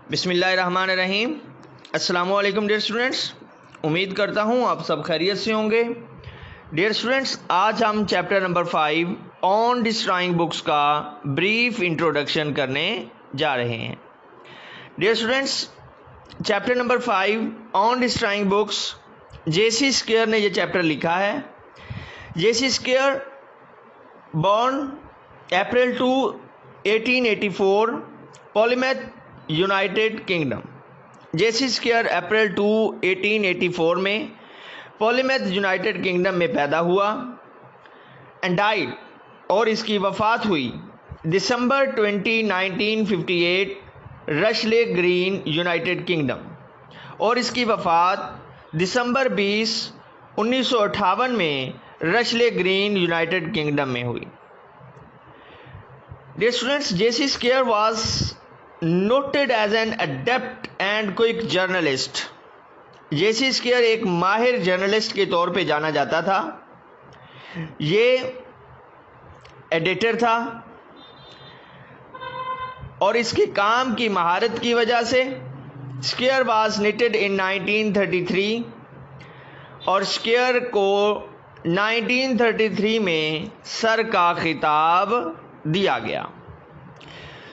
बिस्मिल्लाहिर्रहमानिर्रहीम। अस्सलामुअलैकुम dear students, उम्मीद करता हूँ आप सब खैरियत से होंगे। डियर स्टूडेंट्स, आज हम chapter number 5 on destroying books का ब्रीफ इंट्रोडक्शन करने जा रहे हैं। Dear students, chapter number 5 on destroying books, J C Squire ने ये चैप्टर लिखा है। J C Squire born April 2 1884, polymath United Kingdom. J C Squire April 2 1884 में पॉलीमैथ यूनाइटेड किंगडम में पैदा हुआ एंड डाइड, और इसकी वफ़ात हुई दिसंबर 20 1958 रशले ग्रीन यूनाइटेड किंगडम, और इसकी वफ़ात दिसंबर 20 1958 में रशले ग्रीन यूनाइटेड किंगडम में हुई। Dear students, J.C. Scare was noted as an adept and quick journalist. J.C. Scare एक माहिर जर्नलिस्ट के तौर पे जाना जाता था। ये एडिटर था और इसके काम की महारत की वजह से स्केयर was knitted in 1933, और स्केयर को 1933 में सर का खिताब दिया गया।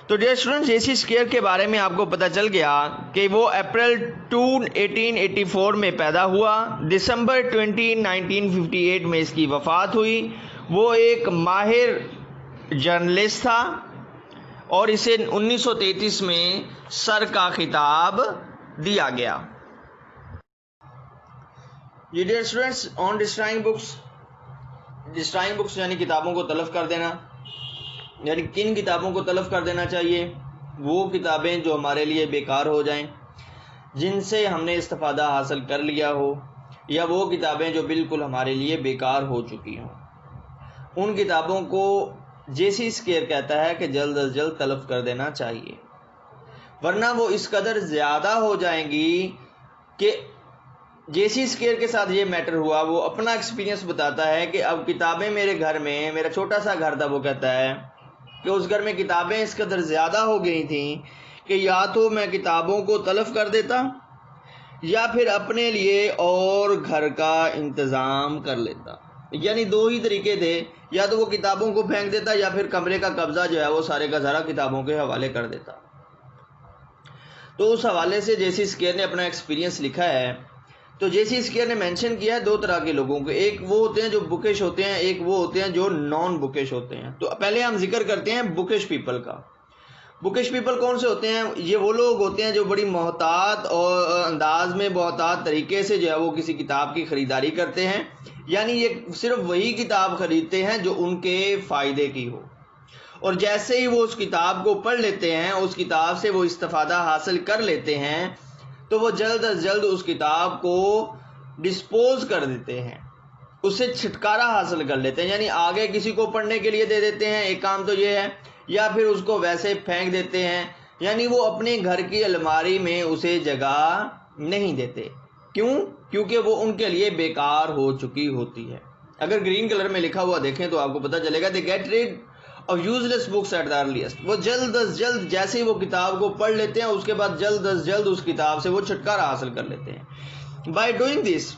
तो डियर स्टूडेंट्स, जेसी स्क्वेयर के बारे में आपको पता चल गया कि वो अप्रैल 2 1884 में पैदा हुआ, दिसंबर 20 1958 में इसकी वफ़ात हुई। वो एक माहिर जर्नलिस्ट था और इसे 1933 में सर का खिताब दिया गया। ये dear students, on destroying books यानी किताबों को तलफ कर देना, यानी किन किताबों को तलफ कर देना चाहिए? वो किताबें जो हमारे लिए बेकार हो जाएं, जिनसे हमने इस्तिफ़ादा हासिल कर लिया हो, या वो किताबें जो बिल्कुल हमारे लिए बेकार हो चुकी हों। उन किताबों को जेसी स्क्वेयर कहता है कि जल्द अज जल्द तलफ कर देना चाहिए, वरना वो इस कदर ज़्यादा हो जाएंगी कि जेसी स्क्वेयर के साथ ये मैटर हुआ। वो अपना एक्सपीरियंस बताता है कि अब किताबें मेरे घर में, मेरा छोटा सा घर था, वो कहता है कि उस घर में किताबें इस कदर ज़्यादा हो गई थी कि या तो मैं किताबों को तलफ कर देता या फिर अपने लिए और घर का इंतज़ाम कर लेता। यानी दो ही तरीके थे, या तो वो किताबों को फेंक देता या फिर कमरे का कब्ज़ा जो है वो सारे का सारा किताबों के हवाले कर देता। तो उस हवाले से जेसी स्क्वेयर ने अपना एक्सपीरियंस लिखा है। तो जेसी स्क्वेयर ने मेंशन किया है दो तरह के लोगों को, एक वो होते हैं जो बुकिश होते हैं, एक वो होते हैं जो नॉन बुकिश होते हैं। तो पहले हम जिक्र करते हैं बुकिश पीपल का। बुकिश पीपल कौन से होते हैं? ये वो लोग होते हैं जो बड़ी मोहतात और अंदाज में, मोहतात तरीके से जो है वो किसी किताब की ख़रीदारी करते हैं। यानी ये सिर्फ वही किताब ख़रीदते हैं जो उनके फ़ायदे की हो, और जैसे ही वो उस किताब को पढ़ लेते हैं, उस किताब से वो इस्तिफ़ादा हासिल कर लेते हैं, तो वो जल्द अज जल्द उस किताब को डिस्पोज कर देते हैं, उससे छुटकारा हासिल कर लेते हैं। यानी आगे किसी को पढ़ने के लिए दे देते हैं, एक काम तो ये है, या फिर उसको वैसे फेंक देते हैं। यानी वो अपने घर की अलमारी में उसे जगह नहीं देते। क्यों? क्योंकि वो उनके लिए बेकार हो चुकी होती है। अगर ग्रीन कलर में लिखा हुआ देखें तो आपको पता चलेगा, they get rid of useless books at the earliest. वो जल्द अज जल्द जैसे ही वो किताब को पढ़ लेते हैं, उसके बाद जल्द अज जल्द उस किताब से वो छुटकारा हासिल कर लेते हैं। बाय डूइंग दिस,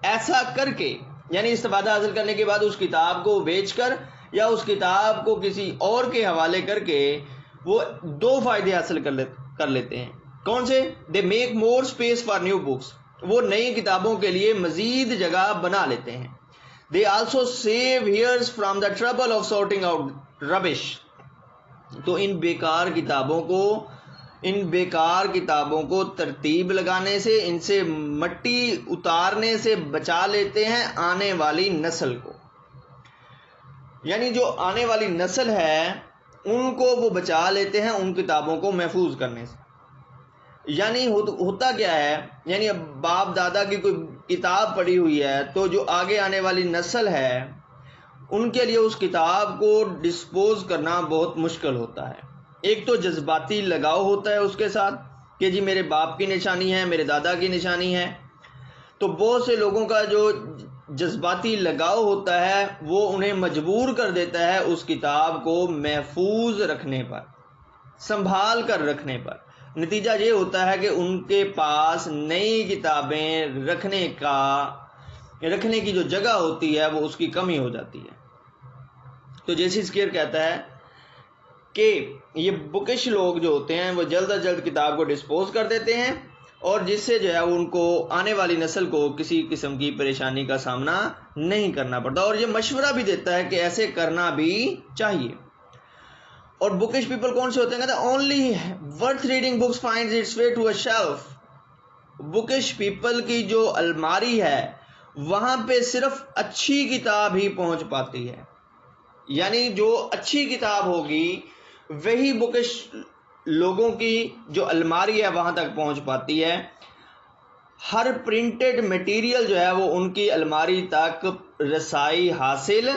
ऐसा करके, यानी इस्तिफादा हासिल करने के बाद उस किताब को बेचकर या उस किताब को किसी और के हवाले करके वो दो फायदे हासिल कर लेते हैं। कौन से? They make more space for new books. वो नई किताबों के लिए मजीद जगह बना लेते हैं। They also save here's from the trouble of sorting out rubbish. तो इन बेकार किताबों को तरतीब लगाने से, इनसे मट्टी उतारने से बचा लेते हैं आने वाली नस्ल को। यानी जो आने वाली नस्ल है उनको वो बचा लेते हैं उन किताबों को महफूज करने से। यानी होता क्या है, यानी अब बाप दादा की कोई किताब पड़ी हुई है, तो जो आगे आने वाली नस्ल है उनके लिए उस किताब को डिस्पोज करना बहुत मुश्किल होता है। एक तो जज्बाती लगाव होता है उसके साथ कि जी मेरे बाप की निशानी है, मेरे दादा की निशानी है। तो बहुत से लोगों का जो जज्बाती लगाव होता है वो उन्हें मजबूर कर देता है उस किताब को महफूज रखने पर, संभाल कर रखने पर। नतीजा ये होता है कि उनके पास नई किताबें रखने की जो जगह होती है वो उसकी कमी हो जाती है। तो जेसी स्केयर कहता है कि ये बुकिश लोग जो होते हैं वो जल्द अज जल्द किताब को डिस्पोज कर देते हैं, और जिससे जो है उनको आने वाली नस्ल को किसी किस्म की परेशानी का सामना नहीं करना पड़ता, और ये मशवरा भी देता है कि ऐसे करना भी चाहिए। और बुकिश पीपल कौन से होते हैं? कहते हैं only worth reading books finds its way to a shelf. Bookish people की जो अलमारी है वहां पे सिर्फ अच्छी किताब ही पहुंच पाती है, यानी जो अच्छी किताब होगी वही बुकिश लोगों की जो अलमारी है वहां तक पहुंच पाती है। हर प्रिंटेड मटेरियल जो है वो उनकी अलमारी तक रसाई हासिल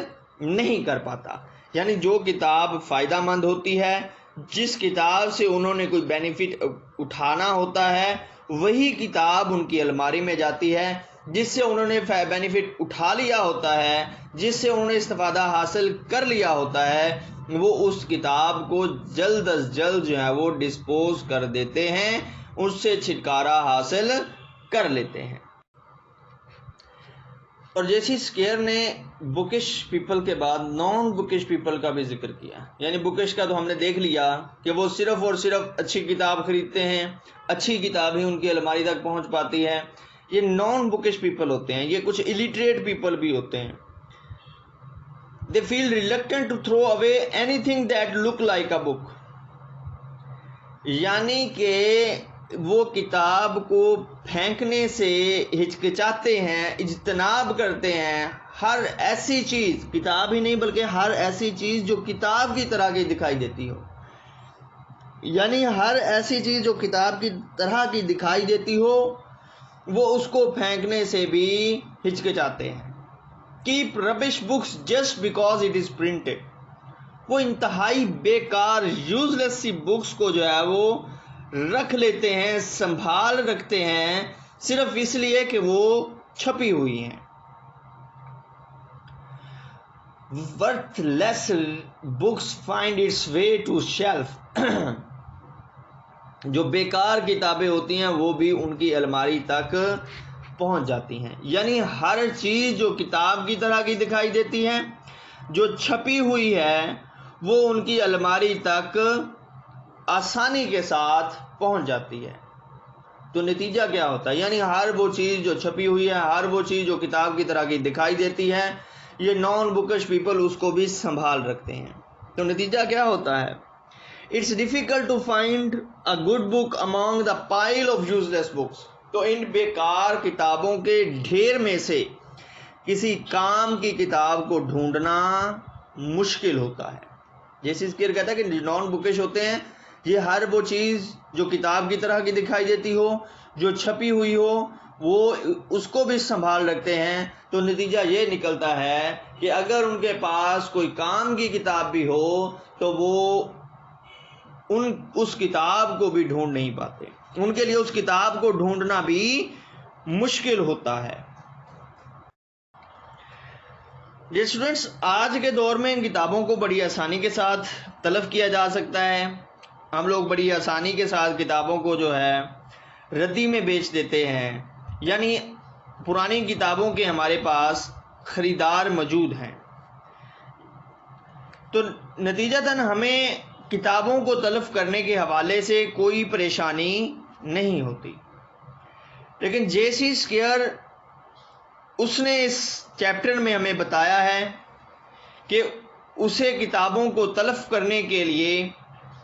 नहीं कर पाता। यानी जो किताब फ़ायदामंद होती है, जिस किताब से उन्होंने कोई बेनिफिट उठाना होता है, वही किताब उनकी अलमारी में जाती है। जिससे उन्होंने बेनिफिट उठा लिया होता है, जिससे उन्होंने इस्तिफादा हासिल कर लिया होता है, वो उस किताब को जल्द अज जल्द जो है वो डिस्पोज कर देते हैं, उससे छुटकारा हासिल कर लेते हैं। और जेसी स्केयर ने बुकिश पीपल के बाद नॉन बुकिश पीपल का भी जिक्र किया। यानी बुकिश का तो हमने देख लिया कि वो सिर्फ और सिर्फ अच्छी किताब खरीदते हैं, अच्छी किताब ही उनकी अलमारी तक पहुंच पाती है। ये नॉन बुकिश पीपल होते हैं, ये कुछ इलिटरेट पीपल भी होते हैं। They feel reluctant to throw away anything that look like a book. यानी कि वो किताब को फेंकने से हिचकिचाते हैं, इज्तनाब करते हैं। हर ऐसी चीज़, किताब ही नहीं बल्कि हर ऐसी चीज़ जो किताब की तरह की दिखाई देती हो, यानी हर ऐसी चीज़ जो किताब की तरह की दिखाई देती हो वो उसको फेंकने से भी हिचकिचाते हैं। Keep rubbish books just because it is printed. वो इंतहाई बेकार यूजलेस सी बुक्स को जो है वो रख लेते हैं, संभाल रखते हैं, सिर्फ इसलिए कि वो छपी हुई हैं। Worthless books find its way to shelf. जो बेकार किताबें होती हैं वो भी उनकी अलमारी तक पहुंच जाती हैं। यानी हर चीज़ जो किताब की तरह की दिखाई देती है, जो छपी हुई है, वो उनकी अलमारी तक आसानी के साथ पहुंच जाती है। तो नतीजा क्या होता है? यानी हर वो चीज़ जो छपी हुई है, हर वो चीज़ जो किताब की तरह की दिखाई देती है, ये नॉन बुकिश पीपल उसको भी संभाल रखते हैं। तो नतीजा क्या होता है? It's difficult to find a good book among the pile of useless books. तो इन बेकार किताबों के ढेर में से किसी काम की किताब को ढूंढना मुश्किल होता है। जैसे स्केयर कहता है कि नॉन बुकिश होते हैं, ये हर वो चीज़ जो किताब की तरह की दिखाई देती हो, जो छपी हुई हो, वो उसको भी संभाल रखते हैं। तो नतीजा ये निकलता है कि अगर उनके पास कोई काम की किताब भी हो तो वो उस किताब को भी ढूंढ नहीं पाते। उनके लिए उस किताब को ढूंढना भी मुश्किल होता है। ये स्टूडेंट्स, आज के दौर में इन किताबों को बड़ी आसानी के साथ तलब किया जा सकता है। हम लोग बड़ी आसानी के साथ किताबों को जो है रद्दी में बेच देते हैं। यानी पुरानी किताबों के हमारे पास ख़रीदार मौजूद हैं। तो नतीजतन हमें किताबों को तलब करने के हवाले से कोई परेशानी नहीं होती। लेकिन जेसी स्केयर उसने इस चैप्टर में हमें बताया है कि उसे किताबों को तलब करने के लिए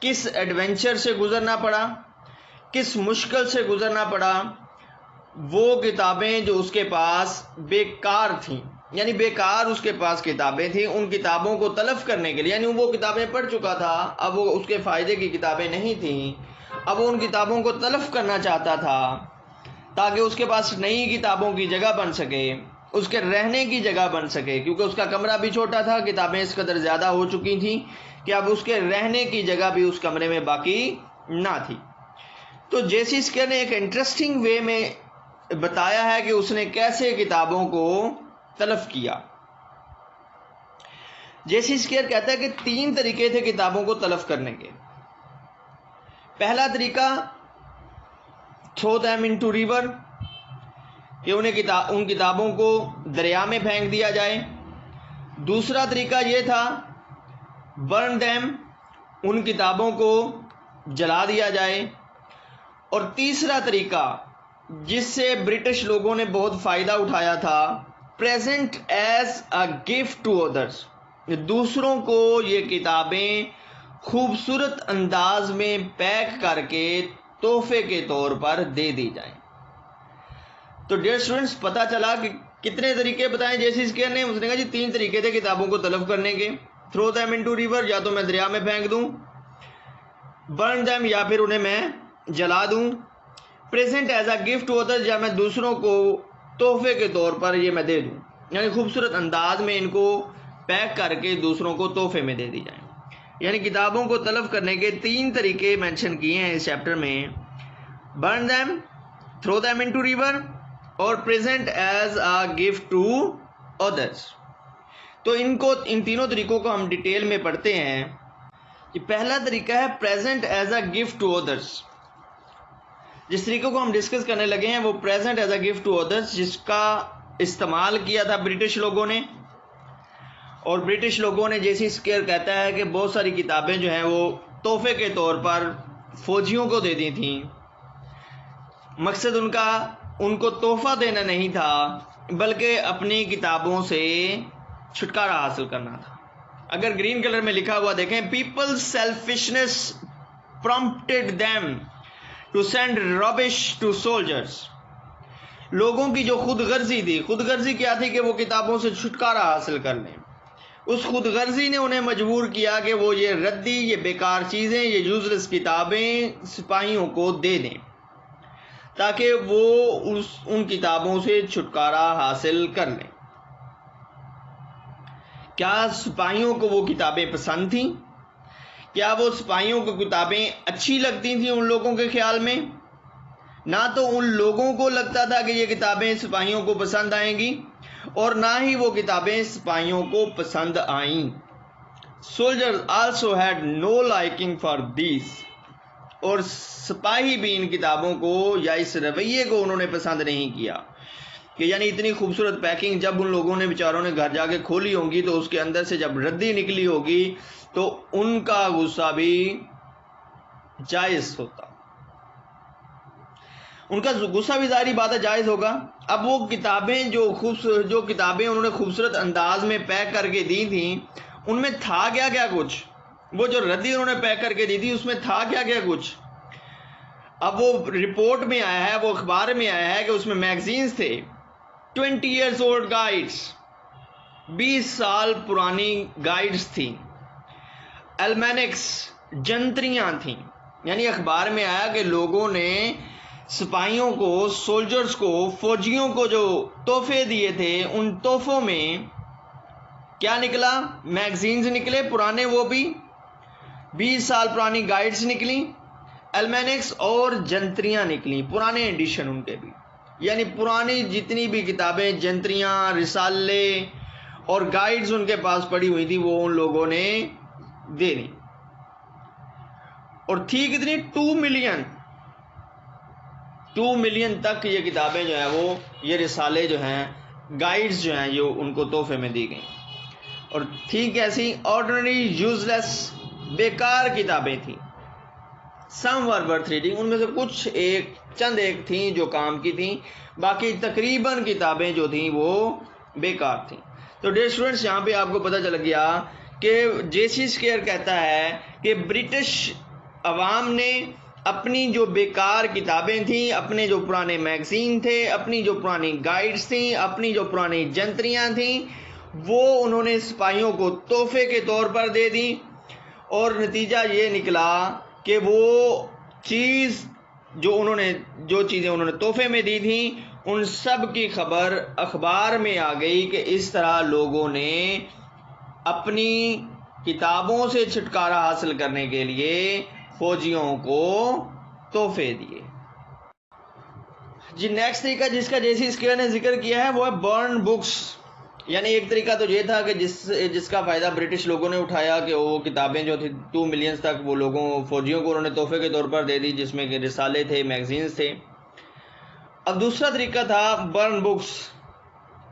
किस एडवेंचर से गुज़रना पड़ा, किस मुश्किल से गुज़रना पड़ा। वो किताबें जो उसके पास बेकार थीं, यानी बेकार उसके पास किताबें थीं, उन किताबों को तलब करने के लिए, यानी वो किताबें पढ़ चुका था, अब वो उसके फ़ायदे की किताबें नहीं थीं, अब वो उन किताबों को तलब करना चाहता था ताकि उसके पास नई किताबों की जगह बन सके, उसके रहने की जगह बन सके, क्योंकि उसका कमरा भी छोटा था, किताबें इस कदर ज़्यादा हो चुकी थीं कि अब उसके रहने की जगह भी उस कमरे में बाकी ना थी। तो जेसी स्केयर ने एक इंटरेस्टिंग वे में बताया है कि उसने कैसे किताबों को तलब किया। जेसी स्केयर कहता है कि 3 तरीके थे किताबों को तलब करने के। पहला तरीका थ्रो दैम इनटू रिवर, कि उन किताबों को दरिया में फेंक दिया जाए। दूसरा तरीका ये था बर्न दैम, उन किताबों को जला दिया जाए। और तीसरा तरीका जिससे ब्रिटिश लोगों ने बहुत फ़ायदा उठाया था, present as a gift to others, दूसरों को ये किताबें खूबसूरत अंदाज में पैक करके तोहफे के तौर पर दे दी जाए। तो डियर स्टूडेंट्स, पता चला कि कितने तरीके बताएं जैसे इसके ने। उसने कहा जी 3 तरीके थे किताबों को तलब करने के। थ्रो दैम इनटू रिवर, या तो मैं दरिया में फेंक दूं। बर्न दैम, या फिर उन्हें मैं जला दूं। Present as a gift to others, या मैं दूसरों को तोहफे के तौर पर ये मैं दे दूं, यानी खूबसूरत अंदाज में इनको पैक करके दूसरों को तोहफे में दे दी जाए। यानी किताबों को तलब करने के 3 तरीके मेंशन किए हैं इस चैप्टर में, burn them, throw them into river और present as a gift to others. तो इन तीनों तरीकों को हम डिटेल में पढ़ते हैं। कि पहला तरीका है present as a gift to others. जिस तरीके को हम डिस्कस करने लगे हैं वो present as a gift to others, जिसका इस्तेमाल किया था ब्रिटिश लोगों ने। और ब्रिटिश लोगों ने, जैसी स्केयर कहता है कि बहुत सारी किताबें जो हैं वो तोहफे के तौर पर फौजियों को दे दी थी। मकसद उनको तोहफा देना नहीं था, बल्कि अपनी किताबों से छुटकारा हासिल करना था। अगर ग्रीन कलर में लिखा हुआ देखें, people's selfishness prompted them to send rubbish to soldiers. लोगों की जो खुदगर्जी थी, खुदगर्जी क्या थी कि वो किताबों से छुटकारा हासिल कर लें। उस खुदगर्जी ने उन्हें मजबूर किया कि वो ये रद्दी, ये बेकार चीज़ें, ये यूजलेस किताबें सिपाहियों को दे दें, ताकि वो उन किताबों से छुटकारा हासिल कर लें। क्या सिपाहियों को वो किताबें पसंद थीं? क्या वो सिपाहियों को किताबें अच्छी लगती थीं उन लोगों के ख्याल में? ना तो उन लोगों को लगता था कि ये किताबें सिपाहियों को पसंद आएंगी, और ना ही वो किताबें सिपाहियों को पसंद आईं। Soldiers also had no liking for these, और सिपाही भी इन किताबों को या इस रवैये को उन्होंने पसंद नहीं किया। कि यानी इतनी खूबसूरत पैकिंग जब उन लोगों ने, बेचारों ने घर जाके खोली होंगी, तो उसके अंदर से जब रद्दी निकली होगी तो उनका गुस्सा भी जायज़ होता, उनका गुस्सा भी जारी बात है जायज़ होगा। अब वो किताबें जो किताबें उन्होंने खूबसूरत अंदाज में पैक करके दी थी, उनमें था क्या क्या कुछ। वो जो रद्दी उन्होंने पैक करके दी थी उसमें था क्या क्या कुछ। अब वो रिपोर्ट में आया है, वो अखबार में आया है कि उसमें मैगजीन्स थे, 20 years old गाइड्स, 20 साल पुरानी गाइड्स थी। एल्मेनिक्स, जंत्रियां थीं। यानी अखबार में आया कि लोगों ने सिपाहियों को, सोल्जर्स को, फौजियों को जो तोहफे दिए थे, उन तोहफों में क्या निकला? मैगजीन्स निकले पुराने, वो भी 20 साल पुरानी गाइड्स निकली, एल्मेनिक्स और जंत्रियां निकली, पुराने एडिशन उनके भी। यानी पुरानी जितनी भी किताबें, जंत्रियां, रिसाले और गाइड्स उनके पास पड़ी हुई थी, वो उन लोगों ने दे दी। और थी कितनी? 2 मिलियन तक ये किताबें जो हैं, वो ये रिसाले जो हैं, गाइड्स जो हैं, जो उनको तोहफे में दी गई। और थी कैसी? ऑर्डिनरी, यूजलेस, बेकार किताबें थी। सम वर वर्थ रीडिंग, उनमें से चंद एक थी जो काम की थी, बाकी तकरीबन किताबें जो थी वो बेकार थी। तो डियर स्टूडेंट्स, यहाँ पे आपको पता चल गया कि जेसी स्केयर कहता है कि ब्रिटिश अवाम ने अपनी जो बेकार किताबें थी, अपने जो पुराने मैगजीन थे, अपनी जो पुरानी गाइड्स थी, अपनी जो पुरानी जंत्रियाँ थी, वो उन्होंने सिपाहियों को तोहफे के तौर पर दे दी। और नतीजा ये निकला कि वो जो चीज़ें उन्होंने तोहफे में दी थी, उन सब की खबर अखबार में आ गई कि इस तरह लोगों ने अपनी किताबों से छुटकारा हासिल करने के लिए फौजियों को तोहफे दिए। जी नेक्स्ट तरीका जिसका जेसी स्केयर ने जिक्र किया है वो है बर्न बुक्स। यानी एक तरीका तो ये था कि जिसका फ़ायदा ब्रिटिश लोगों ने उठाया कि वो किताबें जो थी 2 मिलियन तक वो फौजियों को उन्होंने तोहफे के तौर पर दे दी, जिसमें कि रिसाले थे, मैगजीन्स थे। अब दूसरा तरीका था बर्न बुक्स,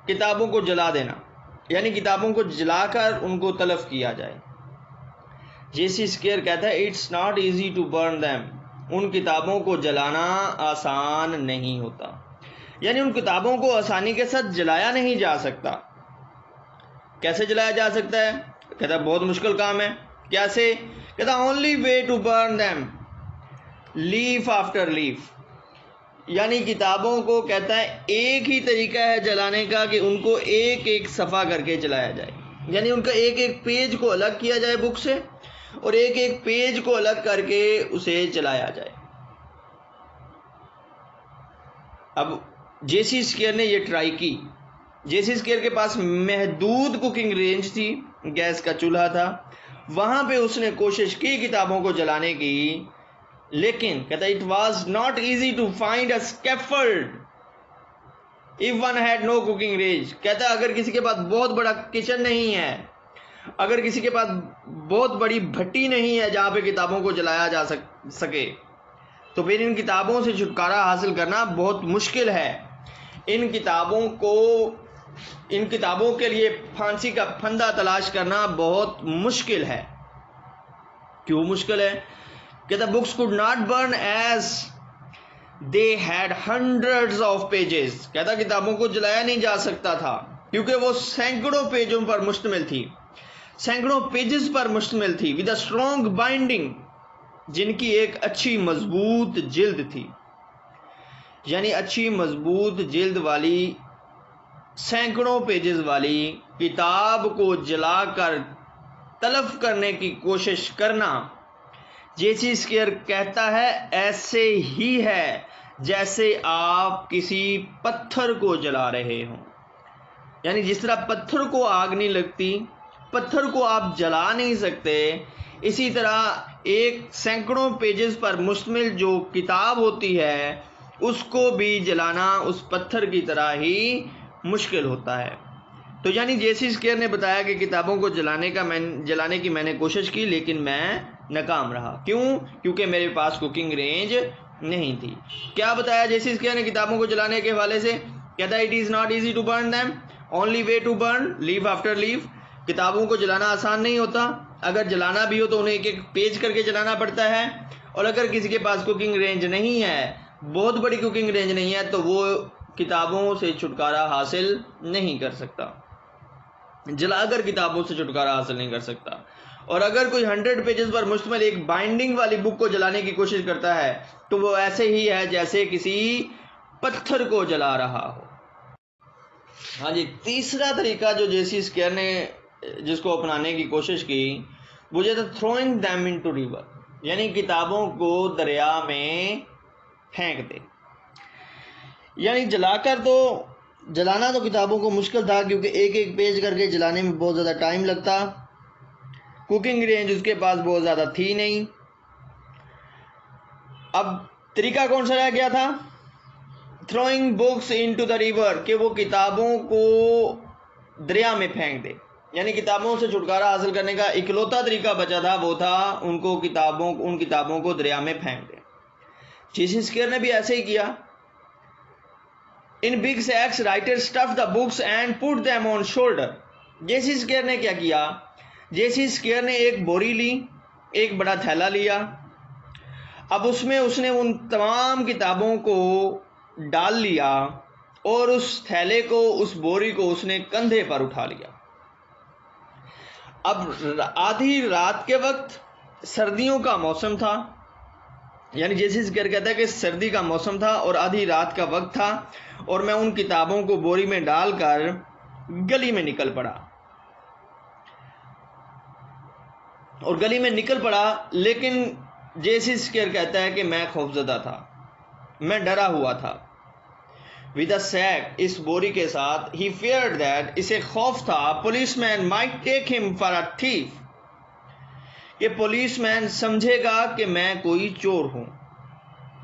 किताबों को जला देना, यानी किताबों को जलाकर उनको तलफ किया जाए। जेसी स्केयर कहता है it's not easy to burn them, उन किताबों को जलाना आसान नहीं होता, यानी उन किताबों को आसानी के साथ जलाया नहीं जा सकता। कैसे जलाया जा सकता है? कहता है बहुत मुश्किल काम है। कैसे? कहता only way to burn them leaf after leaf, यानी किताबों को कहता है एक ही तरीका है जलाने का कि उनको एक एक सफ़ा करके जलाया जाए, यानी उनका एक एक पेज को अलग किया जाए बुक से और एक एक पेज को अलग करके उसे जलाया जाए। अब जेसी स्केयर ने यह ट्राई की। जेसी स्केयर के पास महदूद कुकिंग रेंज थी, गैस का चूल्हा था, वहां पे उसने कोशिश की किताबों को जलाने की, लेकिन कहता it was not easy to find a scaffold if one had no cooking range. कहता अगर किसी के पास बहुत बड़ा किचन नहीं है, अगर किसी के पास बहुत बड़ी भट्टी नहीं है जहां पे किताबों को जलाया जा सके, तो फिर इन किताबों से छुटकारा हासिल करना बहुत मुश्किल है। इन किताबों के लिए फांसी का फंदा तलाश करना बहुत मुश्किल है। क्यों मुश्किल है? कहता books could not burn as they had hundreds of pages. कहता किताबों को जलाया नहीं जा सकता था क्योंकि वो सैकड़ों पेजों पर मुश्तमिल थी, सैकड़ों पेजेस पर मुश्तमिल थी, विद अ स्ट्रॉन्ग बाइंडिंग, जिनकी एक अच्छी मजबूत जिल्द थी, यानी अच्छी मजबूत जिल्द वाली सैकड़ों पेजेस वाली किताब को जलाकर तलफ करने की कोशिश करना, जेसी स्केयर कहता है ऐसे ही है जैसे आप किसी पत्थर को जला रहे हों। यानी जिस तरह पत्थर को आग नहीं लगती, पत्थर को आप जला नहीं सकते, इसी तरह एक सैकड़ों पेजेस पर मुश्तमिल जो किताब होती है उसको भी जलाना उस पत्थर की तरह ही मुश्किल होता है। तो यानी जेसी स्केयर ने बताया कि किताबों को जलाने की मैंने कोशिश की लेकिन मैं नाकाम रहा। क्यों? क्योंकि मेरे पास कुकिंग रेंज नहीं थी। क्या बताया जेसी स्केयर ने किताबों को जलाने के हवाले से? कहता है it is not easy to burn them, only way to burn leaf after leaf. किताबों को जलाना आसान नहीं होता, अगर जलाना भी हो तो उन्हें एक एक पेज करके जलाना पड़ता है, और अगर किसी के पास कुकिंग रेंज नहीं है, बहुत बड़ी कुकिंग रेंज नहीं है, तो वो किताबों से छुटकारा हासिल नहीं कर सकता, जलाकर किताबों से छुटकारा हासिल नहीं कर सकता। और अगर कोई 100 पेजेस पर मुश्तमिल एक बाइंडिंग वाली बुक को जलाने की कोशिश करता है तो वो ऐसे ही है जैसे किसी पत्थर को जला रहा हो। हाँ जी, तीसरा तरीका जो जेसी स्केयर ने जिसको अपनाने की कोशिश की वो जो था थ्रोइंग दैम इनटू रिवर, यानी किताबों को दरिया में फेंक दे। यानी जलाना तो किताबों को मुश्किल था क्योंकि एक एक पेज करके जलाने में बहुत ज़्यादा टाइम लगता, कुकिंग रेंज उसके पास बहुत ज़्यादा थी नहीं। अब तरीका कौन सा रह गया था? Throwing books into the river, कि वो किताबों को दरिया में फेंक दे। यानी किताबों से छुटकारा हासिल करने का इकलौता तरीका बचा था, वो था उन किताबों को दरिया में फेंक दे। जेसी स्केयर ने भी ऐसे ही किया। In big sacks writers stuff the books and put them on shoulder. जेसी स्केयर ने क्या किया? जेसी स्केयर ने एक बोरी ली, एक बड़ा थैला लिया, अब उसमें उसने उन तमाम किताबों को डाल लिया और उस थैले को, उस बोरी को उसने कंधे पर उठा लिया। अब आधी रात के वक्त, सर्दियों का मौसम था, यानी जेसी स्केयर कहता है कि सर्दी का मौसम था और आधी रात का वक्त था, और मैं उन किताबों को बोरी में डालकर गली में निकल पड़ा। और गली में निकल पड़ा, लेकिन जेसी स्केयर कहता है कि मैं खौफजदा था, मैं डरा हुआ था। विद अ सैक, इस बोरी के साथ, ही फियर्ड दैट, इसे खौफ था, policeman might take him for a thief, कि पुलिसमैन समझेगा कि मैं कोई चोर हूं।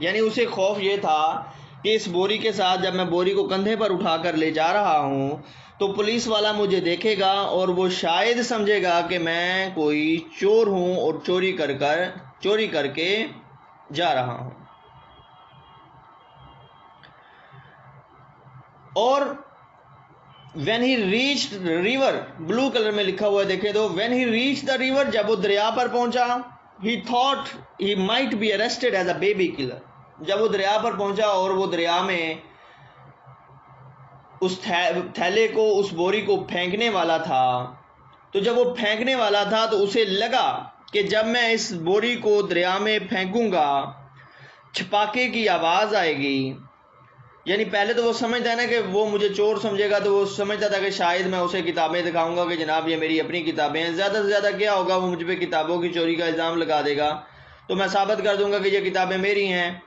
यानी उसे खौफ ये था कि इस बोरी के साथ जब मैं बोरी को कंधे पर उठाकर ले जा रहा हूं तो पुलिस वाला मुझे देखेगा और वो शायद समझेगा कि मैं कोई चोर हूं और चोरी करके जा रहा हूं। और when he reached river, blue colour में लिखा हुआ है, देखे तो when he reached the river, जब वो दरिया पर पहुंचा, he thought he might be arrested as a baby killer. जब वो दरिया पर पहुंचा और वो दरिया में उस थैले को, उस बोरी को फेंकने वाला था, तो जब वो फेंकने वाला था तो उसे लगा कि जब मैं इस बोरी को दरिया में फेंकूंगा छपाके की आवाज़ आएगी। यानी पहले तो वो समझता है ना कि वो मुझे चोर समझेगा, तो वो समझता था कि शायद मैं उसे किताबें दिखाऊंगा कि जनाब ये मेरी अपनी किताबें हैं। ज़्यादा से ज़्यादा क्या होगा, वो मुझ पर किताबों की चोरी का इल्ज़ाम लगा देगा, तो मैं साबित कर दूंगा कि ये किताबें मेरी हैं।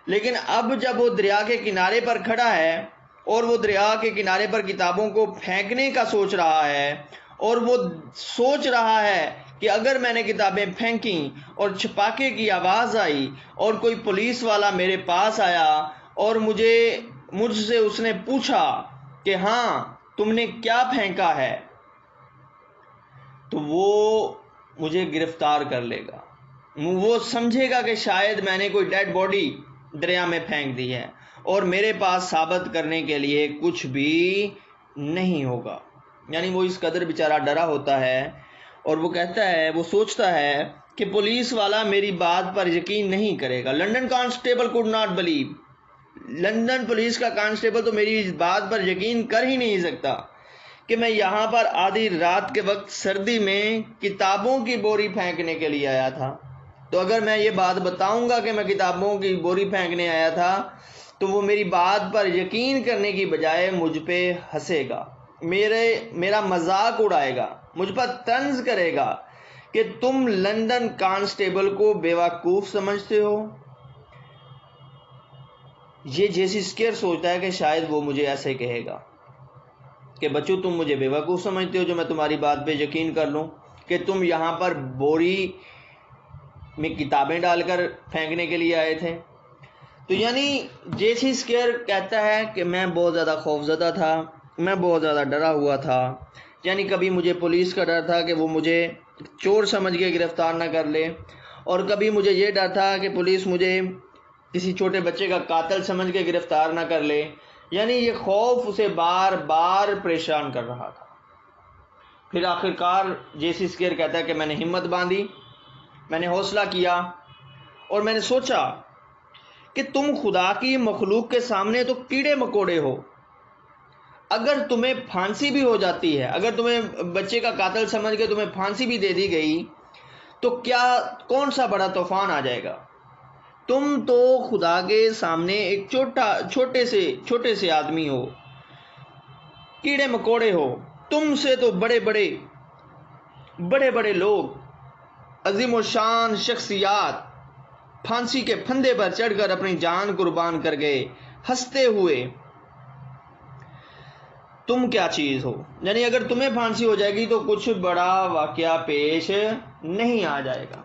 लेकिन अब जब वो दरिया के किनारे पर खड़ा है और वो दरिया के किनारे पर किताबों को फेंकने का सोच रहा है, और वो सोच रहा है कि अगर मैंने किताबें फेंकी और छपाके की आवाज़ आई और कोई पुलिस वाला मेरे पास आया और मुझसे उसने पूछा कि हाँ तुमने क्या फेंका है, तो वो मुझे गिरफ्तार कर लेगा। वो समझेगा कि शायद मैंने कोई डेड बॉडी दरिया में फेंक दी है और मेरे पास साबित करने के लिए कुछ भी नहीं होगा। यानी वो इस कदर बेचारा डरा होता है और वो कहता है, वो सोचता है कि पुलिस वाला मेरी बात पर यकीन नहीं करेगा। London constable could not believe, London police का कांस्टेबल तो मेरी इस बात पर यकीन कर ही नहीं सकता कि मैं यहाँ पर आधी रात के वक्त सर्दी में किताबों की बोरी फेंकने के लिए आया था। तो अगर मैं ये बात बताऊंगा कि मैं किताबों की बोरी फेंकने आया था, तो वो मेरी बात पर यकीन करने की बजाय मुझ पे हंसेगा, मेरा मजाक उड़ाएगा, मुझ पर तंज करेगा कि तुम लंदन कांस्टेबल को बेवकूफ़ समझते हो। ये जेसी स्केयर सोचता है कि शायद वो मुझे ऐसे कहेगा कि बच्चों तुम मुझे बेवकूफ़ समझते हो जो मैं तुम्हारी बात पे यकीन कर लूँ कि तुम यहाँ पर बोरी में किताबें डालकर फेंकने के लिए आए थे। तो यानी जेसी स्केयर कहता है कि मैं बहुत ज़्यादा खौफज़दा था, मैं बहुत ज़्यादा डरा हुआ था। यानी कभी मुझे पुलिस का डर था कि वो मुझे चोर समझ के गिरफ़्तार ना कर ले, और कभी मुझे ये डर था कि पुलिस मुझे किसी छोटे बच्चे का कातिल समझ के गिरफ़्तार ना कर ले। यानी ये खौफ उसे बार बार परेशान कर रहा था। फिर आखिरकार जेसी स्केयर कहता है कि मैंने हिम्मत बांधी, मैंने हौसला किया और मैंने सोचा कि तुम खुदा की मखलूक के सामने तो कीड़े मकोड़े हो। अगर तुम्हें फांसी भी हो जाती है, अगर तुम्हें बच्चे का कातिल समझ के तुम्हें फांसी भी दे दी गई, तो क्या कौन सा बड़ा तूफान आ जाएगा। तुम तो खुदा के सामने एक छोटे से आदमी हो, कीड़े मकोड़े हो। तुमसे तो बड़े बड़े लोग, अजीम शान शख्सियात फांसी के फंदे पर चढ़कर अपनी जान कुर्बान कर गए हंसते हुए। तुम क्या चीज़ हो। यानी अगर तुम्हें फांसी हो जाएगी तो कुछ बड़ा वाकया पेश नहीं आ जाएगा।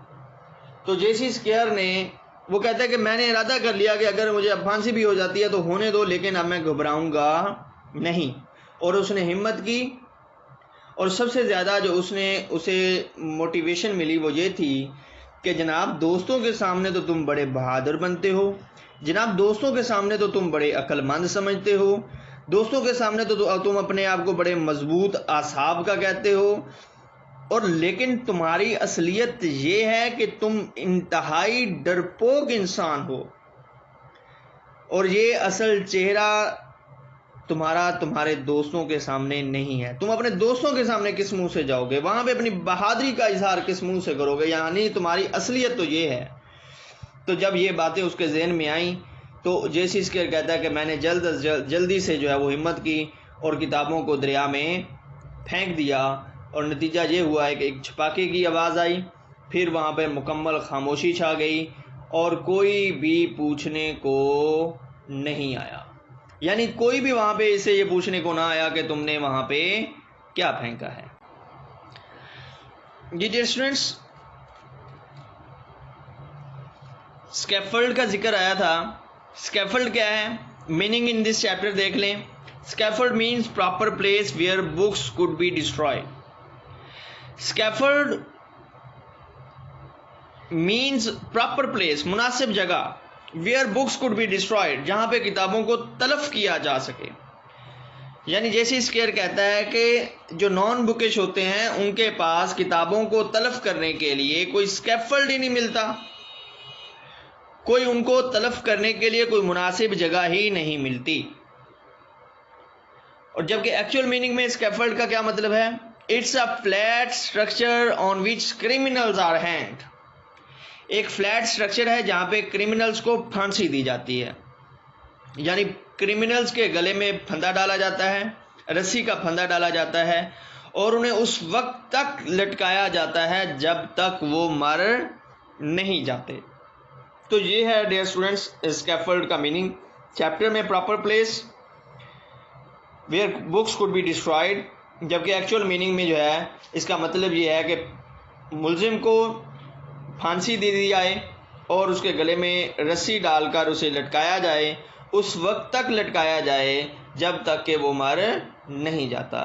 तो जेसी स्केयर ने, वो कहता है कि मैंने इरादा कर लिया कि अगर मुझे अब फांसी भी हो जाती है तो होने दो, लेकिन अब मैं घबराऊंगा नहीं। और उसने हिम्मत की, और सबसे ज़्यादा जो उसे मोटिवेशन मिली वो ये थी कि जनाब दोस्तों के सामने तो तुम बड़े बहादुर बनते हो, जनाब दोस्तों के सामने तो तुम बड़े अक्लमंद समझते हो, दोस्तों के सामने तो तुम अपने आप को बड़े मजबूत आसाब का कहते हो, और लेकिन तुम्हारी असलियत ये है कि तुम इंतहाई डरपोक इंसान हो, और ये असल चेहरा तुम्हारे दोस्तों के सामने नहीं है। तुम अपने दोस्तों के सामने किस मुंह से जाओगे, वहां पे अपनी बहादुरी का इजहार किस मुंह से करोगे। यानी तुम्हारी असलियत तो ये है। तो जब ये बातें उसके जहन में आई तो जेसी स्केयर कहता है कि मैंने जल्दी से जो है वो हिम्मत की और किताबों को दरिया में फेंक दिया, और नतीजा ये हुआ है कि एक छपाके की आवाज़ आई, फिर वहाँ पर मुकम्मल खामोशी छा गई और कोई भी पूछने को नहीं आया। यानी कोई भी वहाँ पे इसे ये पूछने को ना आया कि तुमने वहाँ पे क्या फेंका है। जी डियर स्टूडेंट्स, स्कैफोल्ड का जिक्र आया था। स्कैफोल्ड क्या है, मीनिंग इन दिस चैप्टर देख लें। Scaffold means proper place where books could be destroyed. Scaffold means proper place, मुनासिब जगह, where books could be destroyed, जहाँ पे किताबों को तलफ किया जा सके। यानी जैसे स्केयर कहता है कि जो नॉन बुकिश होते हैं उनके पास किताबों को तलफ करने के लिए कोई स्कैफोल्ड ही नहीं मिलता, कोई उनको तलफ करने के लिए कोई मुनासिब जगह ही नहीं मिलती। और जबकि एक्चुअल मीनिंग में स्कैफोल्ड का क्या मतलब है? It's a flat structure on which criminals are hanged. एक फ्लैट स्ट्रक्चर है जहां पे क्रिमिनल्स को फांसी दी जाती है, यानी क्रिमिनल्स के गले में फंदा डाला जाता है, रस्सी का फंदा डाला जाता है और उन्हें उस वक्त तक लटकाया जाता है जब तक वो मर नहीं जाते। तो ये है डियर स्टूडेंट्स स्कैफोल्ड का मीनिंग। चैप्टर में proper place where books could be destroyed, जबकि एक्चुअल मीनिंग में जो है इसका मतलब ये है कि मुल्जिम को फांसी दे दी जाए और उसके गले में रस्सी डालकर उसे लटकाया जाए, उस वक्त तक लटकाया जाए जब तक कि वो मर नहीं जाता।